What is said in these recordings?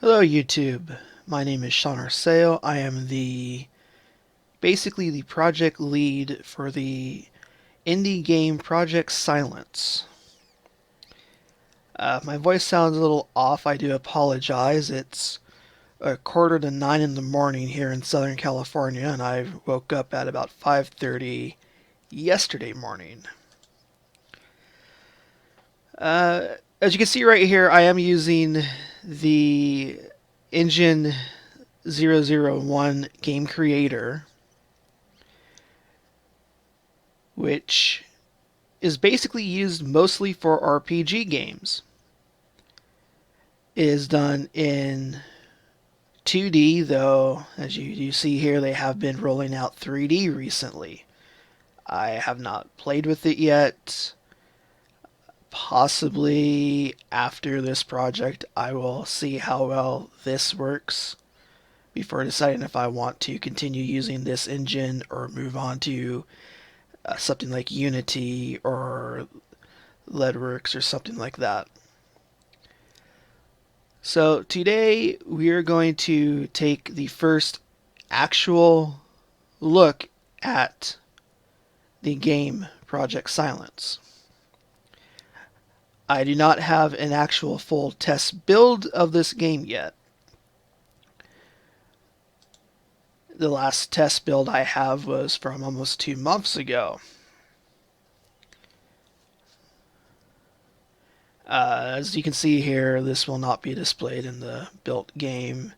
Hello YouTube, my name is Sean Arceo. I am basically the project lead for the indie game Project Silence. My voice sounds a little off, I do apologize. It's a quarter to 9 in the morning here in Southern California and I woke up at about 5:30 yesterday morning. As you can see right here, I am using the Engine 001 game creator, which is basically used mostly for RPG games. It is done in 2D, though, as you see here, they have been rolling out 3D recently. I have not played with it yet. Possibly after this project, I will see how well this works before deciding if I want to continue using this engine or move on to something like Unity or Leadworks or something like that. So today we are going to take the first actual look at the game Project Silence. I do not have an actual full test build of this game yet. The last test build I have was from almost 2 months ago. As you can see here, this will not be displayed in the built game.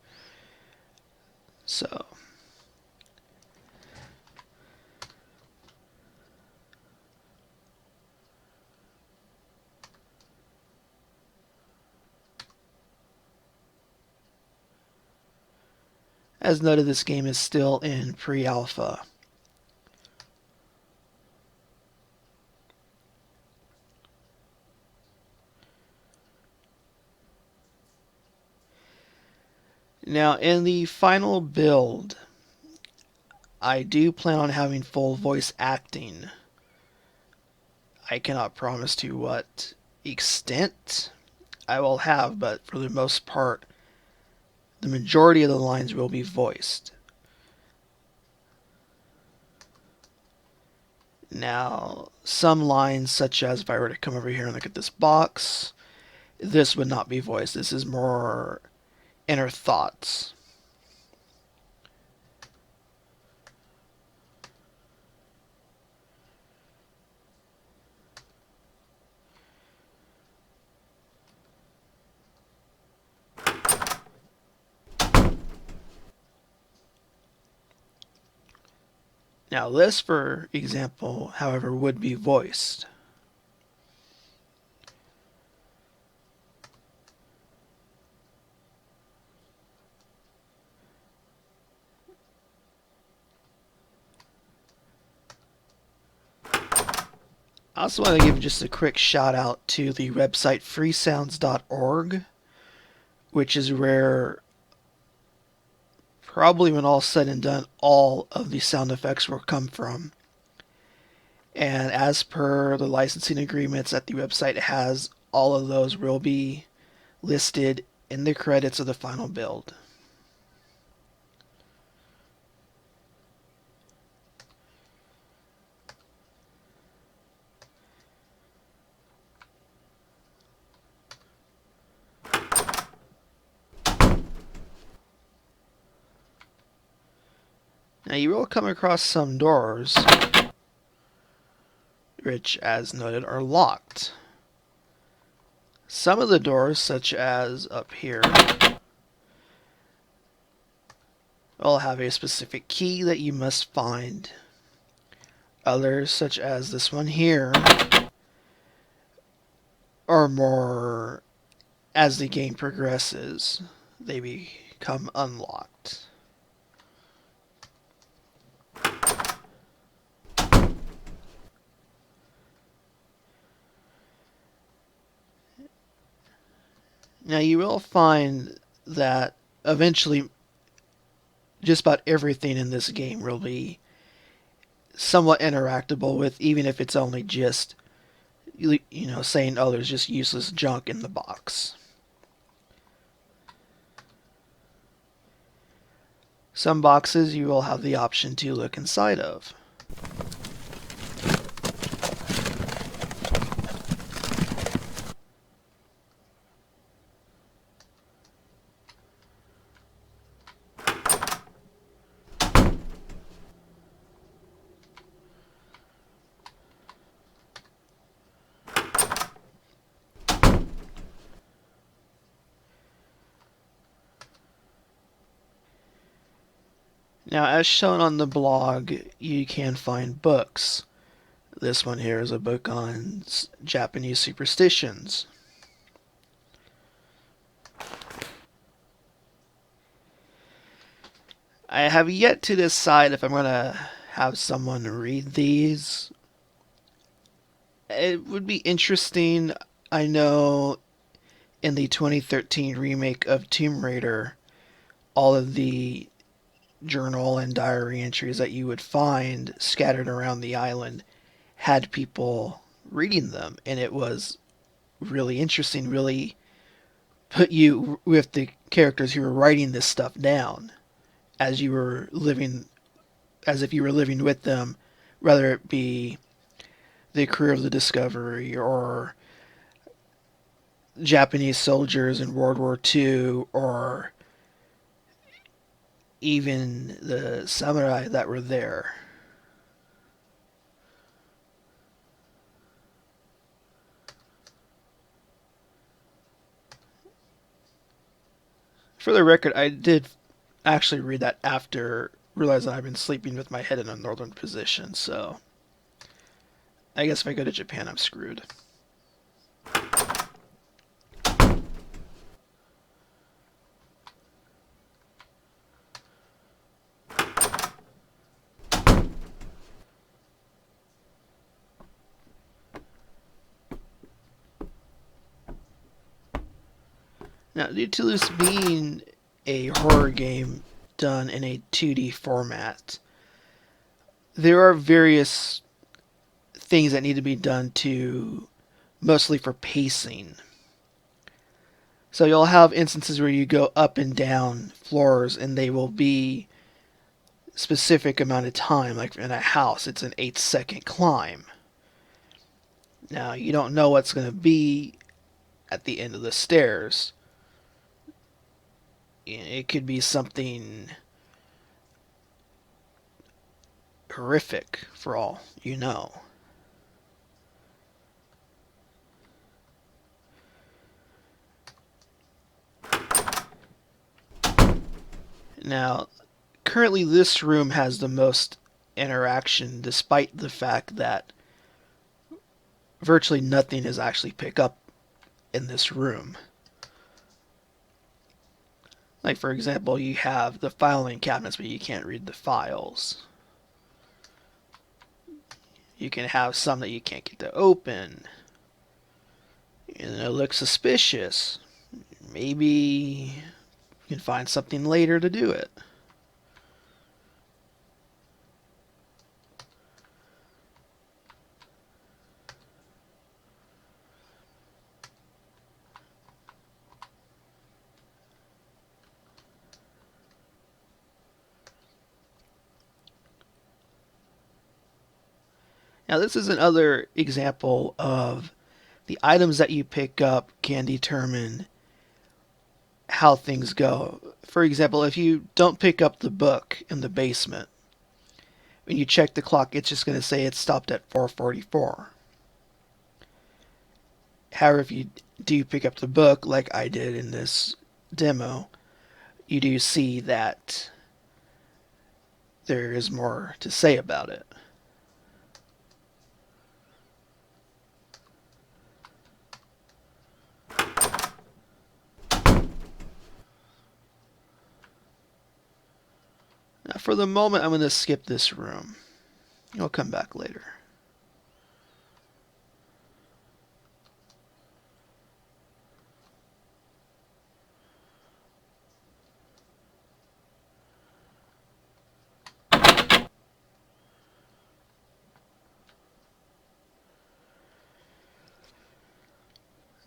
So, as noted, this game is still in pre-alpha. Now, in the final build, I do plan on having full voice acting. I cannot promise to what extent I will have, but for the most part, the majority of the lines will be voiced. Now, some lines, such as if I were to come over here and look at this box, this would not be voiced. This is more inner thoughts. Now, this, for example, however, would be voiced. I also want to give just a quick shout out to the website freesounds.org, which is where, probably when all said and done, all of the sound effects will come from. And as per the licensing agreements that the website has, all of those will be listed in the credits of the final build. Now you will come across some doors, which, as noted, are locked. Some of the doors, such as up here, will have a specific key that you must find. Others, such as this one here, are more, as the game progresses, they become unlocked. Now you will find that eventually just about everything in this game will be somewhat interactable with, even if it's only just, saying, oh, there's just useless junk in the box. Some boxes you will have the option to look inside of. Now, as shown on the blog, you can find books. This one here is a book on Japanese superstitions. I have yet to decide if I'm going to have someone read these. It would be interesting. I know in the 2013 remake of Tomb Raider, all of the journal and diary entries that you would find scattered around the island had people reading them, and it was really interesting, really put you with the characters who were writing this stuff down as you were living, as if you were living with them, whether it be the crew of the Discovery or Japanese soldiers in World War II or even the samurai that were there. For the record, I did actually read that after realizing I've been sleeping with my head in a northern position, so I guess if I go to Japan, I'm screwed. Now, due to this being a horror game done in a 2D format, there are various things that need to be done to, mostly for pacing. So you'll have instances where you go up and down floors and they will be specific amount of time. Like in a house, it's an 8-second climb. Now, you don't know what's going to be at the end of the stairs. It could be something horrific for all you know. Now, currently this room has the most interaction despite the fact that virtually nothing is actually picked up in this room. Like, for example, you have the filing cabinets, but you can't read the files. You can have some that you can't get to open. And it looks suspicious. Maybe you can find something later to do it. Now, this is another example of the items that you pick up can determine how things go. For example, if you don't pick up the book in the basement, when you check the clock, it's just going to say it stopped at 4:44. However, if you do pick up the book, like I did in this demo, you do see that there is more to say about it. Now, for the moment, I'm going to skip this room. I'll come back later.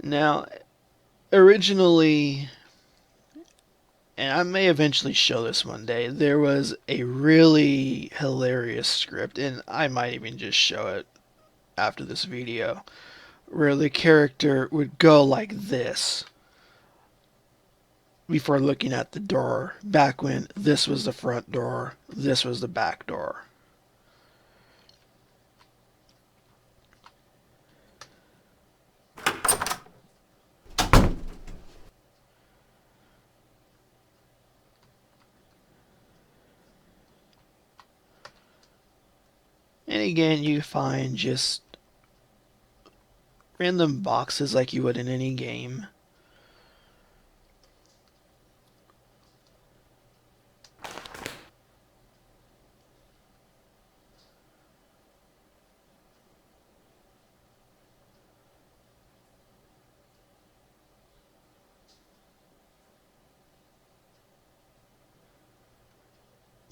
Now, originally, and I may eventually show this one day, there was a really hilarious script, and I might even just show it after this video, where the character would go like this before looking at the door, back when this was the front door, this was the back door. And again, you find just random boxes like you would in any game.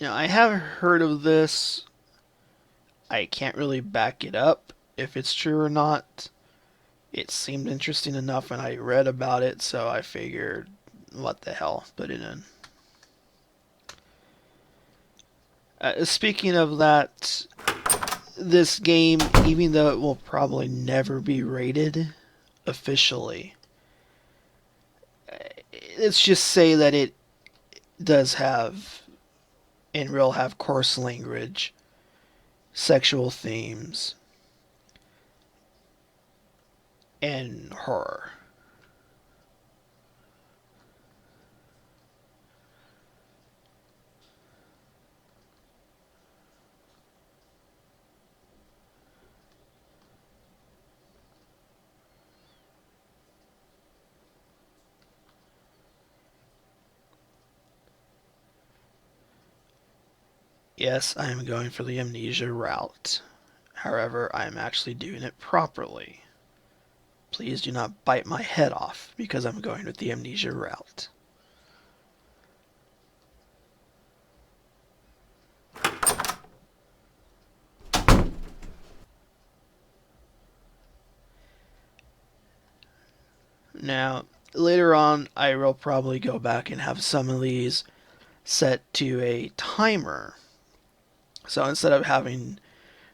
Now, I have heard of this. I can't really back it up if it's true or not. It seemed interesting enough when I read about it, so I figured, what the hell, put it in. Speaking of that, this game, even though it will probably never be rated officially, let's just say that it does have, and will have, coarse language, sexual themes, and horror. Yes, I am going for the Amnesia route. However, I am actually doing it properly. Please do not bite my head off because I'm going with the Amnesia route. Now, later on, I will probably go back and have some of these set to a timer. So instead of having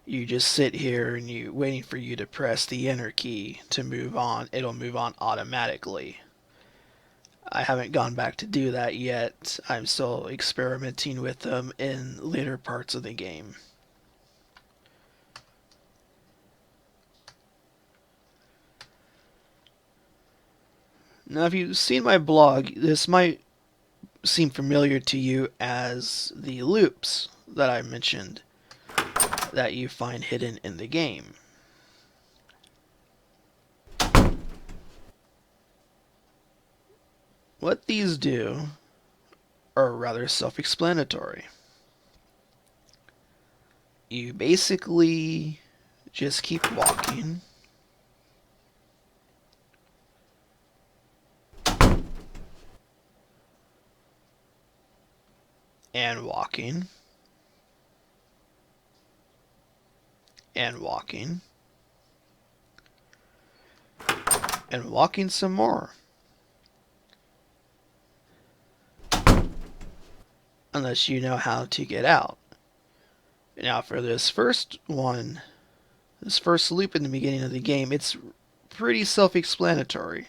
you just sit here and you waiting for you to press the enter key to move on, it'll move on automatically. I haven't gone back to do that yet. I'm still experimenting with them in later parts of the game. Now, if you've seen my blog, this might seem familiar to you as the loops that I mentioned that you find hidden in the game. What these do are rather self-explanatory. You basically just keep walking and walking and walking and walking some more. Unless you know how to get out. Now for this first one, this first loop in the beginning of the game, it's pretty self-explanatory.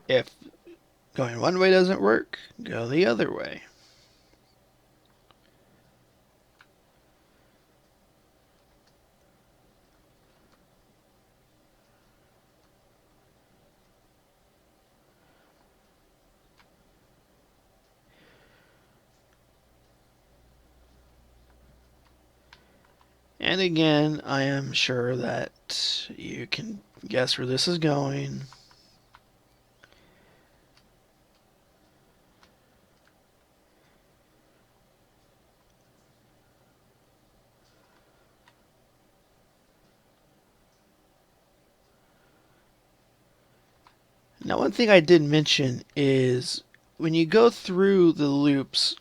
If going one way doesn't work, go the other way. And again, I am sure that you can guess where this is going. Now, one thing I did mention is when you go through the loops,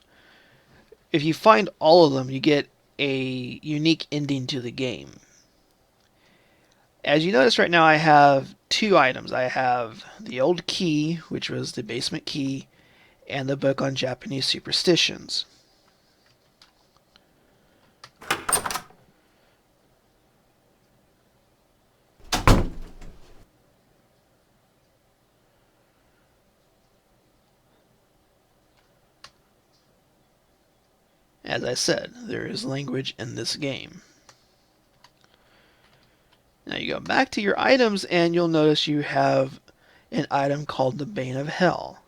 if you find all of them, you get a unique ending to the game. As you notice right now, I have two items. I have the old key, which was the basement key, and the book on Japanese superstitions. As I said, there is language in this game. Now you go back to your items and you'll notice you have an item called the Bane of Hell.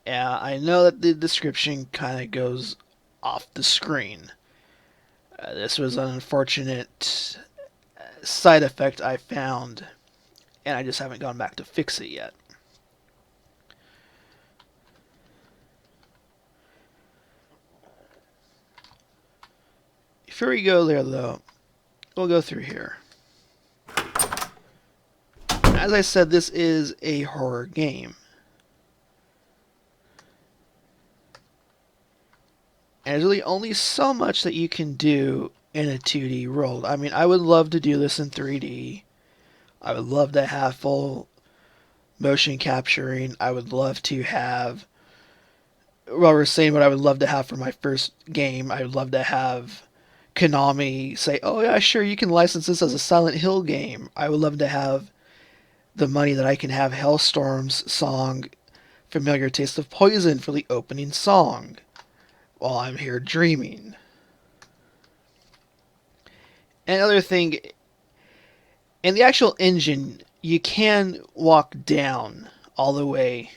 I know that the description kind of goes off the screen. This was an unfortunate side effect I found, and I just haven't gone back to fix it yet. Before we go there, though, we'll go through here. As I said, this is a horror game. And there's really only so much that you can do in a 2D world. I mean, I would love to do this in 3D. I would love to have full motion capturing. I would love to have, well, we're saying what I would love to have for my first game. I would love to have Konami say, oh yeah, sure, you can license this as a Silent Hill game. I would love to have the money that I can have Hellstorm's song, Familiar Taste of Poison, for the opening song while I'm here dreaming. Another thing, in the actual engine, you can walk down all the way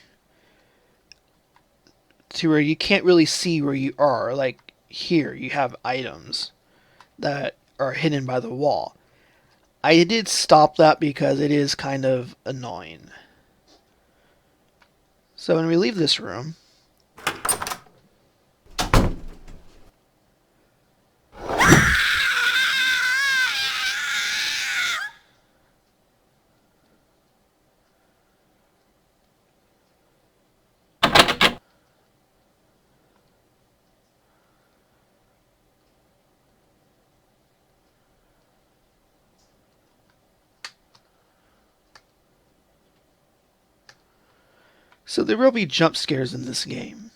to where you can't really see where you are. Like here, you have items that are hidden by the wall. I did stop that because it is kind of annoying. So when we leave this room, so there will be jump scares in this game.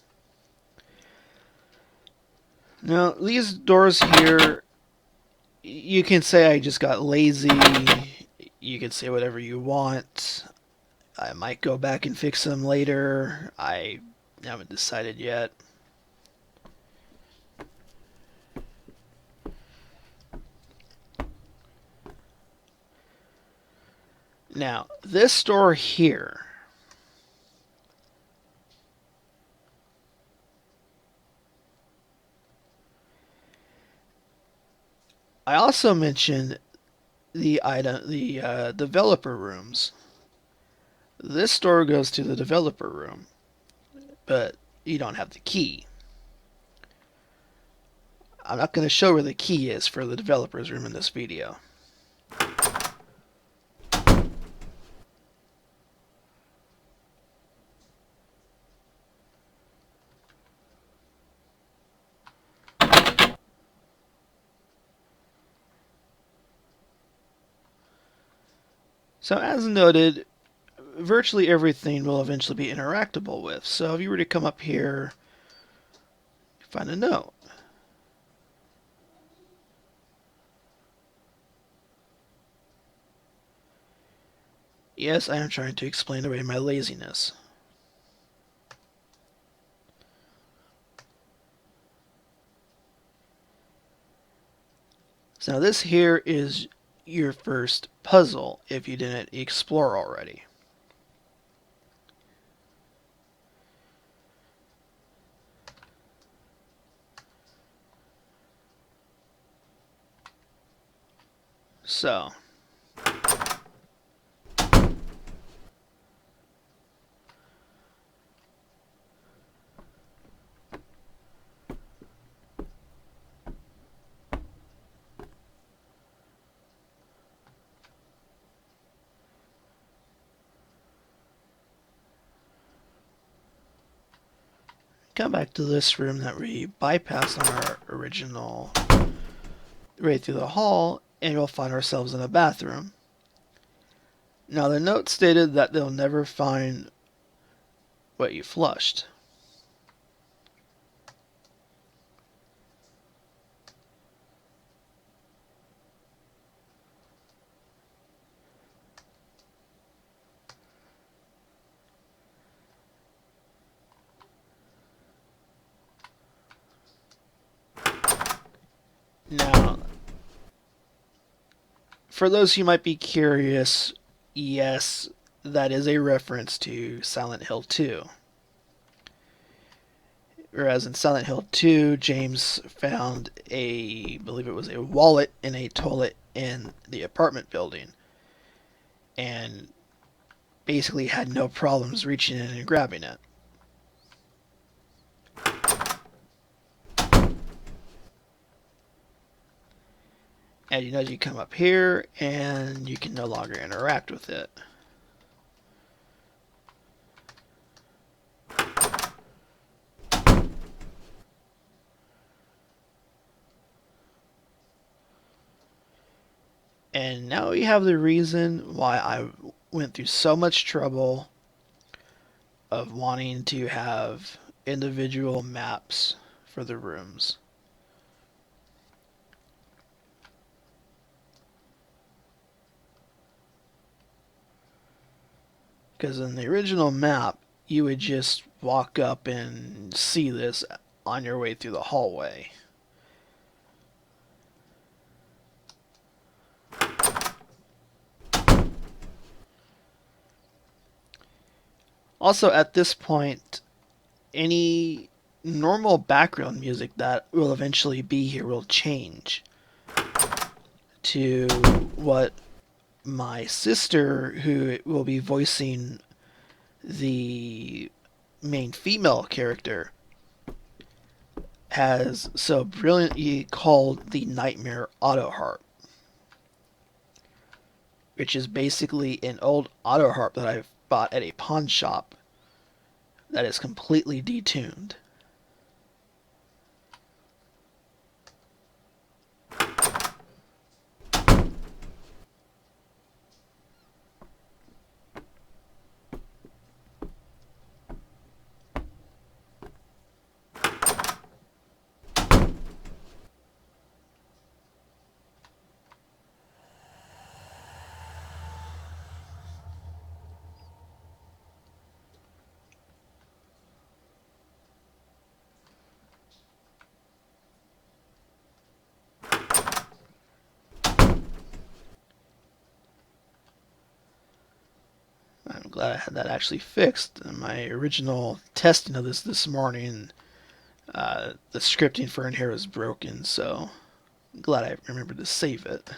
Now, these doors here, you can say I just got lazy. You can say whatever you want. I might go back and fix them later. I haven't decided yet. Now, this door here, I also mentioned the developer rooms. This door goes to the developer room, but you don't have the key. I'm not going to show where the key is for the developer's room in this video. So as noted, virtually everything will eventually be interactable with. So if you were to come up here, find a note. Yes, I am trying to explain away my laziness. So now this here is your first puzzle if you didn't explore already. So, come back to this room that we bypassed on our original right through the hall, and we'll find ourselves in a bathroom. Now the note stated that they'll never find what you flushed. Now, for those who might be curious, yes, that is a reference to Silent Hill 2. Whereas in Silent Hill 2, James found I believe it was a wallet in a toilet in the apartment building, and basically had no problems reaching in and grabbing it. And you come up here and you can no longer interact with it. And now you have the reason why I went through so much trouble of wanting to have individual maps for the rooms. Because in the original map, you would just walk up and see this on your way through the hallway. Also, at this point, any normal background music that will eventually be here will change to what my sister, who will be voicing the main female character, has so brilliantly called the Nightmare Auto Harp, which is basically an old auto harp that I bought at a pawn shop that is completely detuned. I'm glad I had that actually fixed. In my original testing of this morning, the scripting for in here was broken, so I'm glad I remembered to save it.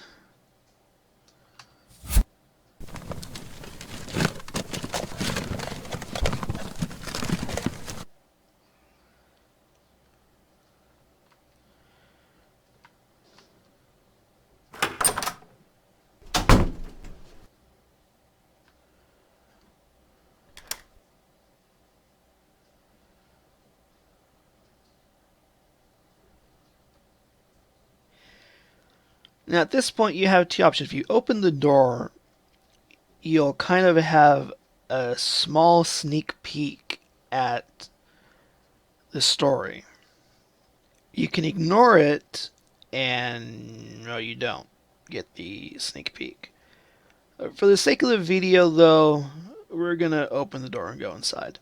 Now at this point you have two options. If you open the door, you'll kind of have a small sneak peek at the story. You can ignore it, and no, you don't get the sneak peek. For the sake of the video, though, we're gonna open the door and go inside.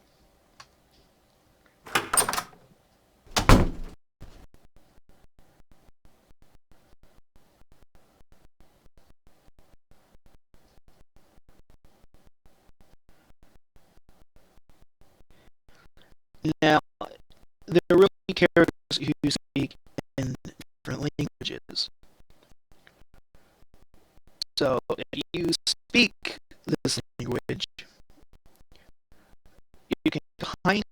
Now, there are really characters who speak in different languages. So if you speak this language, you can kind